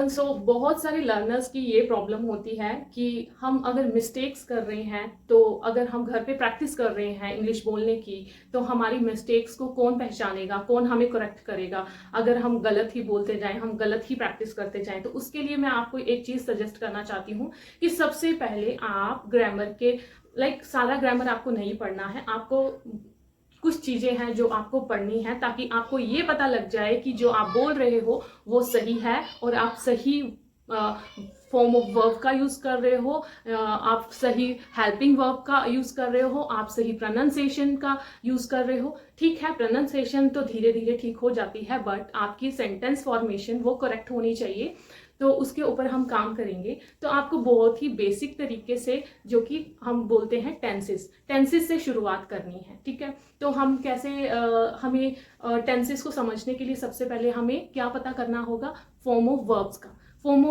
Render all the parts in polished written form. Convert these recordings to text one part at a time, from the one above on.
सो बहुत सारे लर्नर्स की ये प्रॉब्लम होती है कि हम अगर मिस्टेक्स कर रहे हैं, तो अगर हम घर पे प्रैक्टिस कर रहे हैं इंग्लिश बोलने की, तो हमारी मिस्टेक्स को कौन पहचानेगा, कौन हमें करेक्ट करेगा अगर हम गलत ही बोलते जाएं, हम गलत ही प्रैक्टिस करते जाएं। तो उसके लिए मैं आपको एक चीज़ सजेस्ट करना चाहती हूँ कि सबसे पहले आप ग्रामर के सारा ग्रामर आपको नहीं पढ़ना है, आपको कुछ चीजें हैं जो आपको पढ़नी है ताकि आपको ये पता लग जाए कि जो आप बोल रहे हो वो सही है और आप सही फॉर्म ऑफ वर्ब का यूज कर रहे हो, आप सही हेल्पिंग वर्ब का यूज कर रहे हो, आप सही प्रोनाउंसिएशन का यूज कर रहे हो। ठीक है, प्रोनाउंसिएशन तो धीरे धीरे ठीक हो जाती है, बट आपकी सेंटेंस फॉर्मेशन वो करेक्ट होनी चाहिए, तो उसके ऊपर हम काम करेंगे। तो आपको बहुत ही बेसिक तरीके से, जो कि हम बोलते हैं टेंसेस से शुरुआत करनी है। ठीक है, तो हम कैसे हमें टेंसेस को समझने के लिए सबसे पहले हमें क्या पता करना होगा, फॉर्म ऑफ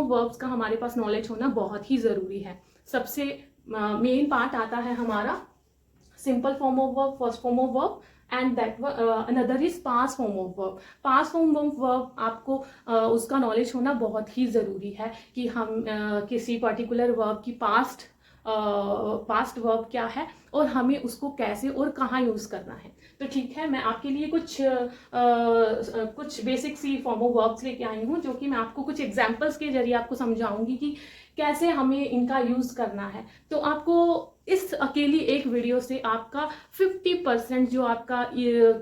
वर्ब्स का हमारे पास नॉलेज होना बहुत ही ज़रूरी है। सबसे मेन पार्ट आता है हमारा simple form of verb, first form of verb, and that another is past form of verb. Past form of verb आपको उसका नॉलेज होना बहुत ही ज़रूरी है कि हम किसी पर्टिकुलर वर्ब की पास्ट वर्ब क्या है और हमें उसको कैसे और कहाँ यूज़ करना है। तो ठीक है, मैं आपके लिए कुछ बेसिक सी फॉर्म ऑफ वर्ब्स लेके आई हूँ, जो कि मैं आपको कुछ एग्जांपल्स के जरिए आपको समझाऊंगी कि कैसे हमें इनका यूज़ करना है। तो आपको इस अकेली एक वीडियो से आपका 50% जो आपका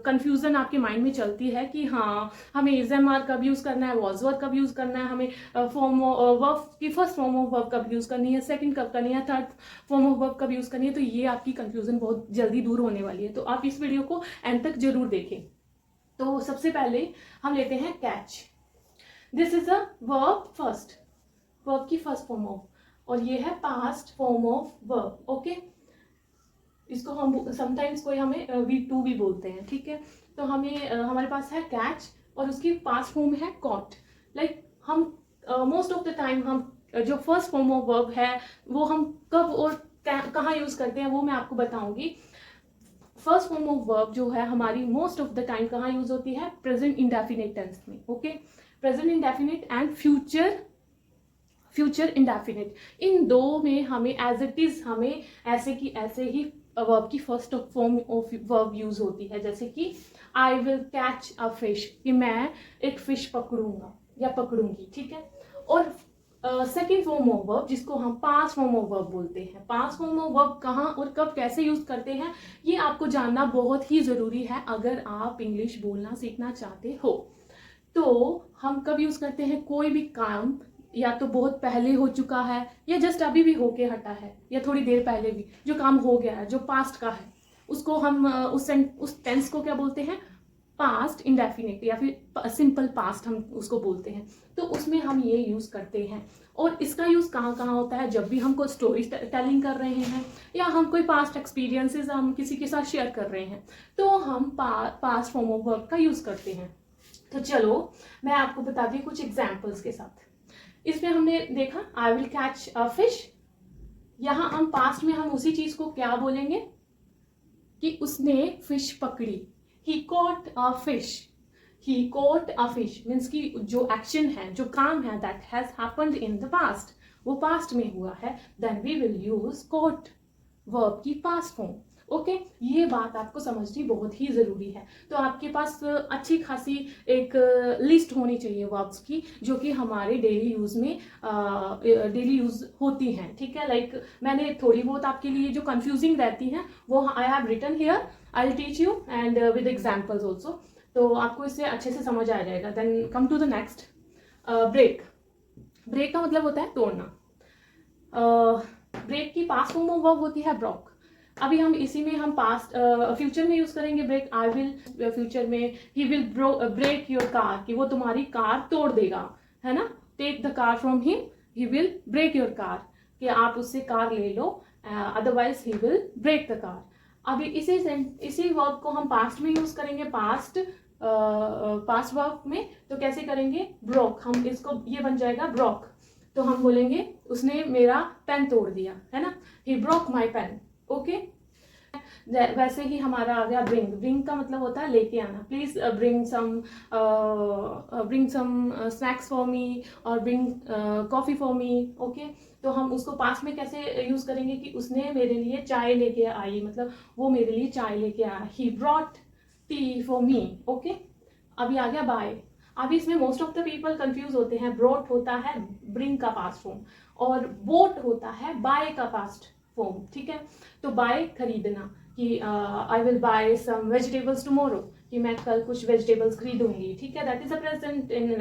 कंफ्यूजन आपके माइंड में चलती है कि हाँ हमें इज़-एम-आर कब यूज़ करना है, वॉज वर्ब कब यूज़ करना है, हमें फॉर्म वर्ब की फर्स्ट फॉर्म ऑफ वर्ब कब यूज़ करनी है, सेकंड कब करनी है, थर्ड फॉर्म ऑफ वर्ब कब यूज़ करनी है, तो ये आपकी कंफ्यूजन बहुत जल्दी दूर होने वाली है। तो आप इस वीडियो को एंड तक जरूर देखें। तो सबसे पहले हम लेते हैं catch. This is a verb की फर्स्ट फॉर्म ऑफ, और ये है past form of verb. Okay, इसको हम समटाइम्स कोई हमें V2 भी बोलते हैं। ठीक है, तो हमें हमारे पास है कैच और उसकी पास्ट फॉर्म है कॉट। हम मोस्ट ऑफ द टाइम हम जो फर्स्ट फॉर्म ऑफ वर्ब है वो हम कब और कहाँ यूज करते हैं वो मैं आपको बताऊंगी। फर्स्ट फॉर्म ऑफ वर्ब जो है हमारी मोस्ट ऑफ द टाइम कहाँ यूज होती है, प्रेजेंट इंडेफिनिट टेंस में। Okay, present indefinite and future indefinite, इन दो में हमें एज इट इज हमें ऐसे की ऐसे ही वर्ब की first form of verb use होती है। जैसे कि I will catch a fish, कि मैं एक फिश पकड़ूंगा या पकड़ूंगी। ठीक है, और सेकेंड फॉर्म ऑफ वर्ब जिसको हम पास्ट फॉर्म ऑफ वर्ब बोलते हैं। पास्ट फॉर्म ऑफ वर्ब कहाँ और कब कैसे यूज करते हैं ये आपको जानना बहुत ही जरूरी है अगर आप इंग्लिश बोलना सीखना चाहते हो। तो हम कब यूज करते हैं, कोई भी काम या तो बहुत पहले हो चुका है या जस्ट अभी भी होके हटा है या थोड़ी देर पहले भी जो काम हो गया है, जो पास्ट का है, उसको हम उस टेंस को क्या बोलते हैं, पास्ट इंडेफिनिट या फिर सिंपल पास्ट हम उसको बोलते हैं। तो उसमें हम ये यूज करते हैं। और इसका यूज कहाँ कहाँ होता है, जब भी हम कोई स्टोरी टेलिंग कर रहे हैं या हम कोई पास्ट एक्सपीरियंसेस हम किसी के साथ शेयर कर रहे हैं, तो हम पास्ट फॉर्म ऑफ वर्ब का यूज करते हैं। तो चलो मैं आपको बताती हूँ कुछ एग्जाम्पल्स के साथ। इसमें हमने देखा I will catch a fish, यहां हम पास्ट में हम उसी चीज को क्या बोलेंगे कि उसने फिश पकड़ी। He caught a fish means कि जो एक्शन है, जो काम है, that has happened in the past, वो पास्ट में हुआ है। Then we will use caught verb की पास्ट फॉर्म। ओके, ये बात आपको समझनी बहुत ही जरूरी है। तो आपके पास अच्छी खासी एक लिस्ट होनी चाहिए वर्ब्स की, जो कि हमारे डेली यूज होती हैं। ठीक है, मैंने थोड़ी बहुत आपके लिए जो कंफ्यूजिंग रहती हैं वो I have written here, I will teach you and with examples also, तो आपको इससे अच्छे से समझ आ जाएगा। Then come to the next, break का मतलब होता है तोड़ना। ब्रेक की पास्ट फॉर्म ऑफ वर्ब होती है ब्रोक। अभी हम इसी में हम पास्ट फ्यूचर में यूज करेंगे ब्रेक। आई विल फ्यूचर में ही विल ब्रेक योर कार, कि वो तुम्हारी कार तोड़ देगा, है ना। Take the car from him, he will break your car, कि आप उससे कार ले लो, otherwise he will break the car. अभी इसी वर्ब को हम पास्ट में यूज करेंगे, पास्ट वर्ब में। तो कैसे करेंगे, ब्रोक, हम इसको ये बन जाएगा ब्रोक, तो हम बोलेंगे उसने मेरा पेन तोड़ दिया, है ना, he broke my pen. Okay, वैसे ही हमारा आ गया ब्रिंग। ब्रिंग का मतलब होता है लेके आना। Please bring some snacks for me और bring coffee for me. Okay, तो हम उसको पास्ट में कैसे यूज करेंगे कि उसने मेरे लिए चाय लेके आई, मतलब वो मेरे लिए चाय लेके आया। He brought T for me. Okay, अभी आ गया बाय। अभी इसमें most of the people confuse होते हैं। ब्रॉट होता है ब्रिंग का पास्ट फॉर्म और बोट होता है बाय का पास्ट फॉर्म। ठीक है, तो बाय खरीदना, कि I will buy some vegetables tomorrow, कि मैं कल कुछ वेजिटेबल्स खरीदूंगी। ठीक है, that is a present in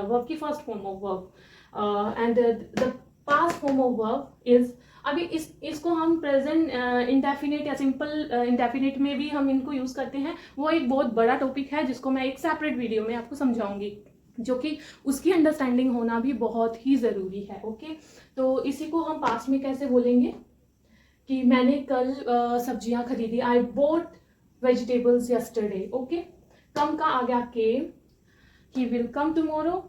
verb की first form of verb. And the past form of verb is, अभी इसको हम प्रेजेंट इंडेफिनिट या सिंपल इंडेफिनिट में भी हम इनको यूज करते हैं। वो एक बहुत बड़ा टॉपिक है जिसको मैं एक सेपरेट वीडियो में आपको समझाऊंगी, जो कि उसकी अंडरस्टैंडिंग होना भी बहुत ही जरूरी है। ओके, तो इसी को हम पास्ट में कैसे बोलेंगे कि मैंने कल सब्जियां खरीदी। I bought vegetables yesterday. Okay, come का आ गया came, he will come tomorrow,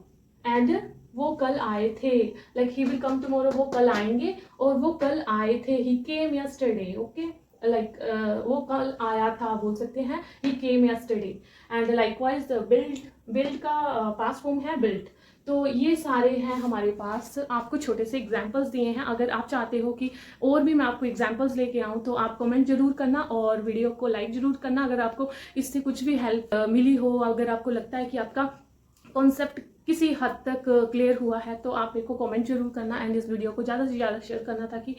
and वो कल आए थे। Like he will come tomorrow, वो कल आएंगे और वो कल आए थे। He came yesterday. Okay, like वो कल आया था बोल सकते हैं, he came yesterday. And likewise build का पास्ट फॉर्म है बिल्ट। तो ये सारे हैं हमारे पास। आपको छोटे से एग्जाम्पल्स दिए हैं। अगर आप चाहते हो कि और भी मैं आपको एग्जाम्पल्स लेके आऊँ तो आप कमेंट जरूर करना और वीडियो को लाइक जरूर करना। अगर आपको इससे कुछ भी हेल्प मिली हो, अगर आपको लगता है कि आपका कॉन्सेप्ट किसी हद तक क्लियर हुआ है, तो आप मेरे को कमेंट जरूर करना एंड इस वीडियो को ज़्यादा से ज़्यादा शेयर करना ताकि